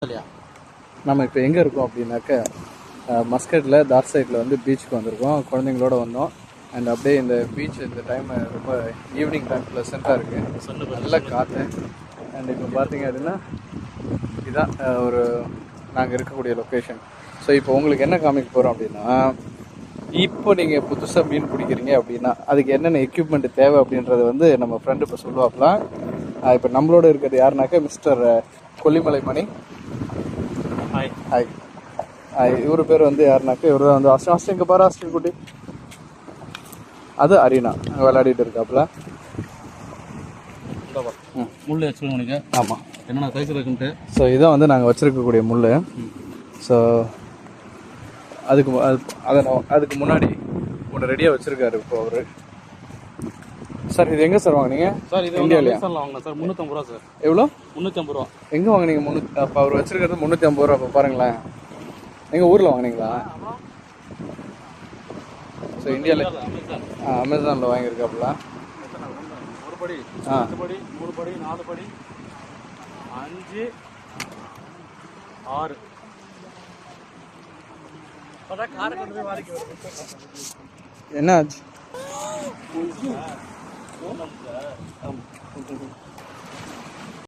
இல்லையா? நம்ம இப்போ எங்கே இருக்கோம் அப்படின்னாக்க மஸ்கட்டில் டார்க் சைடில் வந்து பீச்சுக்கு வந்திருக்கோம். குழந்தைங்களோட வந்தோம். அண்ட் அப்படியே இந்த பீச் இந்த டைம் ரொம்ப ஈவினிங் டைம் ப்ளசண்ட்டாக இருக்குது, நல்ல காற்று. அண்ட் இப்போ பார்த்தீங்க அப்படின்னா இதுதான் ஒரு நாங்கள் இருக்கக்கூடிய லொக்கேஷன். ஸோ இப்போ உங்களுக்கு என்ன காமிக்க போகிறோம் அப்படின்னா, இப்போ நீங்கள் புதுசாக மீன் பிடிக்கிறீங்க அப்படின்னா அதுக்கு என்னென்ன எக்யூப்மெண்ட் தேவை அப்படின்றத வந்து நம்ம ஃப்ரெண்டு இப்போ சொல்லுவாப்பலாம். இப்போ நம்மளோட இருக்கிறது யாருனாக்கா மிஸ்டர் கொல்லிமலை மணி. ஹாய். ஹாய். இவர் பேர் வந்து யாருனாக்கா இவர் தான் வந்து ஆஸ்டின் இங்கே பாரு, ஆஸ்டின் குட்டி. அது அரீனா அங்கே விளையாடிட்டு இருக்காப்புல. முள் எக்ஸ்பிளைன் பண்ணிக்க. ஆமாம், என்னென்ன சைஸ் இருக்குன்ட்டு. ஸோ இதான் வந்து நாங்கள் வச்சுருக்கக்கூடிய முள். ஸோ அதுக்கு முன்னாடி ஒன்று ரெடியாக வச்சுருக்காரு இப்போ அவர். சார் இது எங்கே சார் வாங்கினீங்க? சார் இது இந்தியாவிலையா? வாங்கினேன் சார், 350 ரூபா சார். எவ்வளோ? 350 ரூபா. எங்கே வாங்கினீங்க? அப்போ அவர் வச்சுருக்கிறது 350 ரூபா. அப்போ பாருங்களேன், எங்கள் ஊரில் வாங்கினீங்களா? ஸோ இந்தியாவில் அமேசானில் வாங்கியிருக்காப்புல. ஒரு படி, 2 படி, 3 படி, 4 படி, 5, 6. என்ன ஆச்சு?